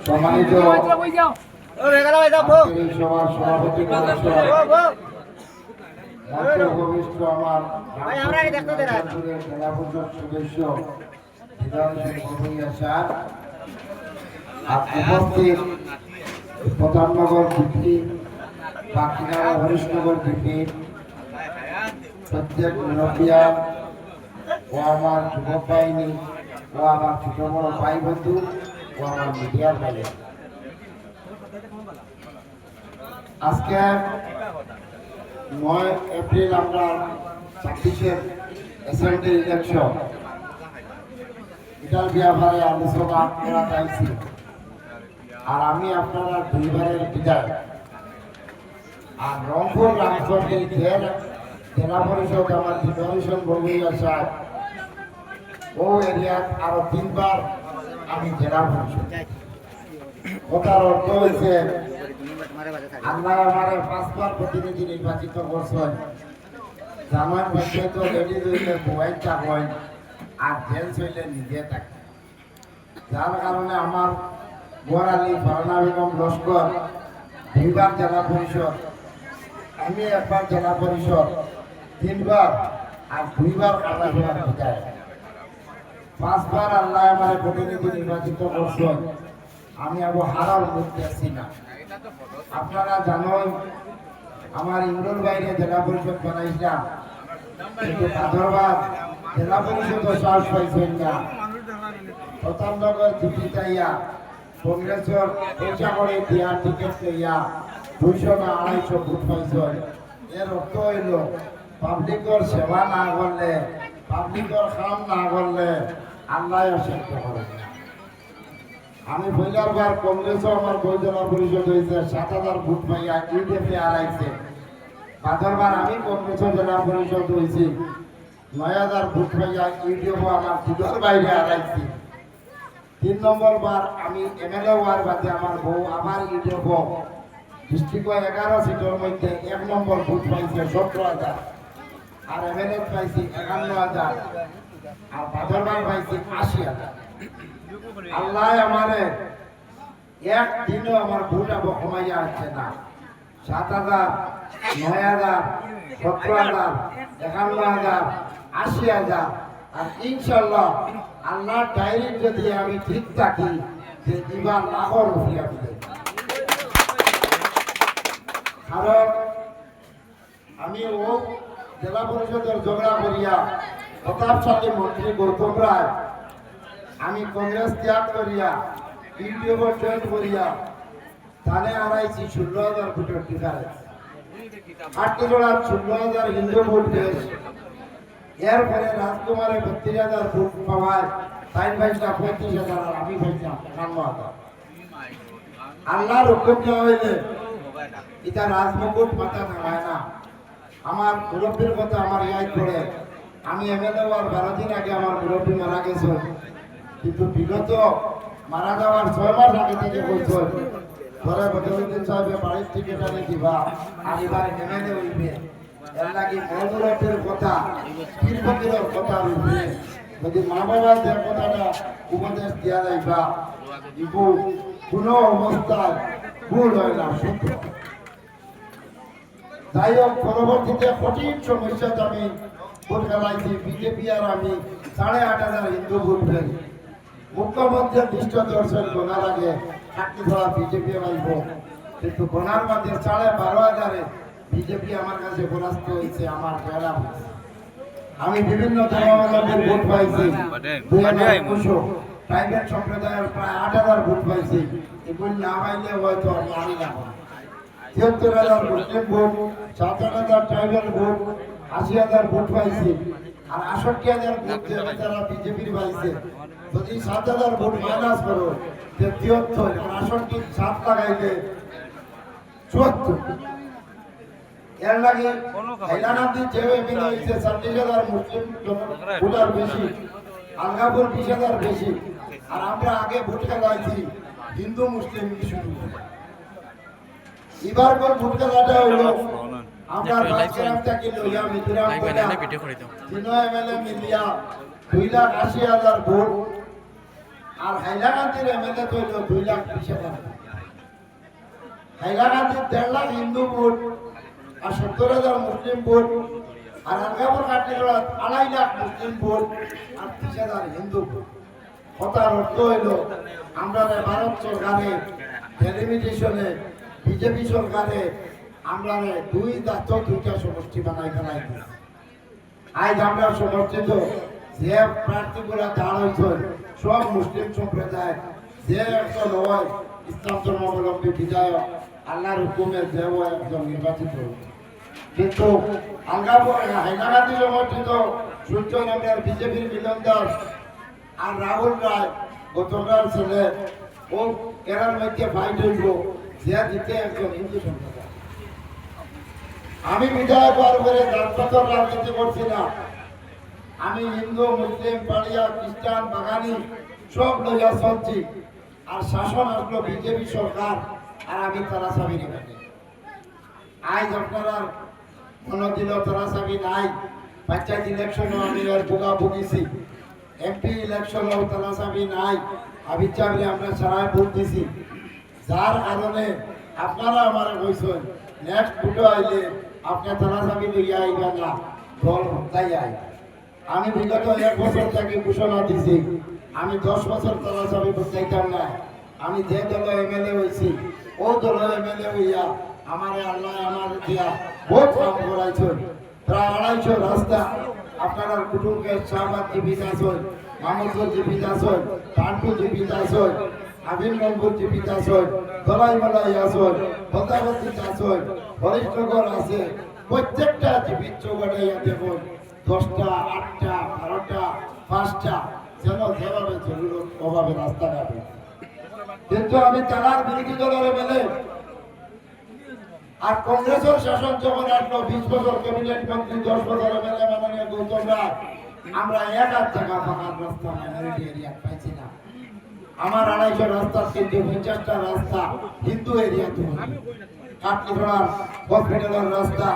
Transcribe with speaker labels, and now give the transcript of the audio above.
Speaker 1: সম্মানিত সভার সভাপতি উপবিষ্ট আমার জেলা পরিষদ সদস্য উপস্থিত প্রধাননগর ডিপি বাকিনাড়া হরিশনগর ডিপি প্রত্যেক মুরব্বিয়ান ও আমার যুবক বাহিনী ও আমার ছোট বড় ভাই বন্ধু ও আমার মিডিয়ার ভাই, আজকে 9 এপ্রিল আমরা 26-এর অ্যাসেম্বলি ইলেকশন এটার ব্যাপারে আলোচনা করা চাইছি। আর আমি আপনারা দুইবারের বিদায় আর রংপুর রামচন্দ্রের জেলা পরিষদ আমার ডিক্লারেশন বঙ্গীয় সাহেব ও এরিয়া আরো 3বার আমি জেলা পরিষদ। কথার অর্থ হয়েছে আল্লাহ আমার 5বার প্রতিনিধি নির্বাচিত করছেন। জামান পঞ্চায়েত লেডিজ হইলে মোবাইল চাপেন আর জেন্টস হইলে নিজে থাকে, যার কারণে আমার গোয়ালি ফারনা বেগম লস্কর 2বার জেলা পরিষদ, আমি 1বার জেলা পরিষদ, 3বার আর 2বার কালাঘোড়া বিদায়। 5বার আল্লাহ আমার প্রতিনিধি নির্বাচিত করছেন। আমি আবু হারার মধ্যে আছি না। আপনারা জানেন আমার ইমরুল বাইরে জেলা পরিষদ বানাইছিলাম, কিন্তু পাথরবাদ জেলা পরিষদ সাহস পাইছেন না। প্রতাপনগর জিপি চাইয়া কংগ্রেসের পয়সা করে দিয়া টিকিট লইয়া 200 না 250 ভোট পাইছেন। এর অর্থ হইল পাবলিকের সেবা না করলে, পাবলিকের কাম না করলে আল্লাহ অসিদ্ধ করেন না। আমি পয়লার বার কংগ্রেসও আমার বই জেলা পরিষদ হয়েছে 7000 ভোট পাইয়া ইউডিএফে হারাইছে। পাথরবার আমি কংগ্রেসের জেলা পরিষদ হয়েছি 9000 ভোট পাইয়া ইউডিএফও আমার দুটোর বাইরে হারাইছি। 3 নম্বর বার আমি এমএলএ হওয়ার বাদে আমার বউ আবার ইউডিএফও ডিস্ট্রিক্ট 11 সিটের মধ্যে 1 নম্বর ভোট পাইছে 17000, আর এমএলএ পাইছি 51000, আর পাথরবার পাইছি 80000। আল্লাহ আমারে একদিনও আমার ভোট কমাইয়া আসছে না। 7000, 9000, 17000, 51000, 80000। আর ইনশাল্লাহ আল্লাহ ডাইরেক্ট যদি আমি ঠিক থাকি যে এবার লাখর রুপিয়া দিবে। কারণ আমি ও জেলা পরিষদের ঝগড়া করিয়া প্রতাপশালী মন্ত্রী গৌতম রায় আমি কংগ্রেস ত্যাগ করিয়া ইউটিউবে জয়েন করিয়া থানে হারাইছি 16000 ভোটের ডিফারেন্স। 16,000 হিন্দু ভোট পেয়েছে। এরপরে রাজকুমারে 32,000 ভোট পাওয়ায় তাই পাইছিলাম 35,000 আর আমি পাইছিলাম 51,000। আল্লাহর হুকুম দেওয়া হইলে এটা রাজমুকুট মাথা নামায় না। আমার মুরব্বীর কথা আমার ইয়াদ করে, আমি এমএলএ হওয়ার 12 দিন আগে আমার মুরব্বী মারা গেছে, কিন্তু বিগত মারা যাওয়ার 6 মাস আগে থেকে বলছেন পরে বদরুদ্দিন সাহেবের বাড়ির থেকে টানে দিবা আর এবার এমএলএ হইবে। এর লাগে মহমুরব্বীর কথা পীর ফকিরের কথা হইবে। যদি মা বাবার যে কথাটা উপদেশ দেওয়া যাইবা ইবু কোনো অবস্থায় ভুল হয় না, সত্য। যাই হোক, পরবর্তীতে কঠিন সমস্যাতে আমি ভোট খেলাইছি। বিজেপি আর আমি 8,500 হিন্দু ভোট পেয়েছি। মুখ্যমন্ত্রী দৃষ্ট দর্শন গোনার আগে চাকরি ধরা বিজেপি আইব, কিন্তু গোনার মাঝে 12,500 বিজেপি আমার কাছে পরাস্ত হয়েছে। আমার জেলা আমি বিভিন্ন ধর্মাবলম্বীর ভোট পাইছি। প্রাইভেট সম্প্রদায়ের প্রায় 8,000 ভোট পাইছি। এগুলি না পাইলে হয়তো আমি আনি না। 73,000 মুসলিম ভোট, 57,000 ট্রাইবাল ভোট, 80,000 ভোট পাইছি। আর 68,000 ভোট যারা বিজেপির পাইছে। যদি 7,000 ভোট মাইনাস করো 73, 68 7 লাগাইলে 74। এর লাগে হাইলাকান্দি যে এমএলএ হয়েছে 40,000 মুসলিম ভোটার বেশি, আলগাপুর 20,000 বেশি। আর আমরা আগে ভোট খেলাইছি হিন্দু মুসলিম শুরু। এবার ভোট খেলাটা হলো আমরা বাচ্চারামটাকে লইয়া মিজোরাম তিনো এমএলএ মিলিয়া 2,80,000 ভোট আর হাইলাকান্দির এমএলএ তৈল 2,20,000। হাইলাকান্দির 1.5 লাখ হিন্দু ভোট আর 70,000 মুসলিম ভোট, আর আলগাপুর কাটিগড়াত 2.5 লাখ মুসলিম ভোট আর 30,000 হিন্দু ভোট। কথার অর্থ হইল আমরা ভারত সরকারে টেলিভিশনে বিজেপি সরকারে আমরা 2 জাত 2টা সমষ্টি বানাই ফেলাই দিচ্ছি। আজ আমরা সমর্থিত যে প্রার্থীগুলা দাঁড় হয়েছে সব মুসলিম সম্প্রদায়, যে একজন হয় ইসলাম ধর্মাবলম্বী বিধায়ক আল্লাহর হুকুমে দেব একজন নির্বাচিত হয়েছে। কিন্তু হাইলাকান্দি সমর্থিত সূর্যনগরের বিজেপির মিলন দাস আর রাহুল রায় গতকাল ছেলে ও এরার মধ্যে ফাইট হইব যে দিতে একজন হিন্দু সম্প্রদায়। আমি বিধায়ক হওয়ার পরে জাতপাতের রাজনীতি করছি না, আমি হিন্দু মুসলিম পাড়িয়া খ্রিস্টান বাঙালি সব লইয়া চলছি। আর শাসন আসলো বিজেপি সরকার আর আমি তারা চাবি নেবেন। আজ আপনারা কোনদিন তারা চাবি নাই। পঞ্চায়েত ইলেকশনও আমি আর ভোগা ভুগিছি, এমপি ইলেকশনও তারা চাবি নাই। আমি চাবি আমরা সারাই ভোট দিছি, যার কারণে আপনারা আমার কইছেন নেক্সট ভোট আইলে আপনি তারা চাবি লইয়া আইবেন না, দল হতাই আই। আমি বিগত 1 বছর থেকে ঘোষণা দিছি আমি 10 বছর তারা চাবি চাইতাম না। আমি যে দল এমএলএ হয়েছি ও দল এমএলএ হইয়া আমার আল্লাহ আমার দিয়া বহুত কাম করাইছেন। প্রায় 250 রাস্তা আপনারা কুটুমকে শাহবাগ জীবিত আছেন, মামুদপুর জীবিত আছেন, কানপুর জীবিত আছেন, আবিনগঞ্জপুর জীবিত আছেন, দলাইমালাই আছেন, বন্দাবতী আছেন, হরিশনগর আছে। প্রত্যেকটা জীবিত চৌগাটাইয়া দেখুন 10টা 8টা 12টা 5টা যেন যেভাবে জরুরত অভাবে রাস্তাঘাটে। কিন্তু আমি তারার বিরোধী দলের এমএলএ আর কংগ্রেসের শাসন যখন আসলো 20 বছর ক্যাবিনেট মন্ত্রী 10 বছর এমএলএ মাননীয় গৌতম রায়, আমরা 1 জায়গা ফাঁকা রাস্তা মাইনরিটি এরিয়া পাইছি না। আমার 250 রাস্তা কিন্তু 50টা রাস্তা হিন্দু এরিয়া তো কাটলিপাড়ার হসপিটালের রাস্তা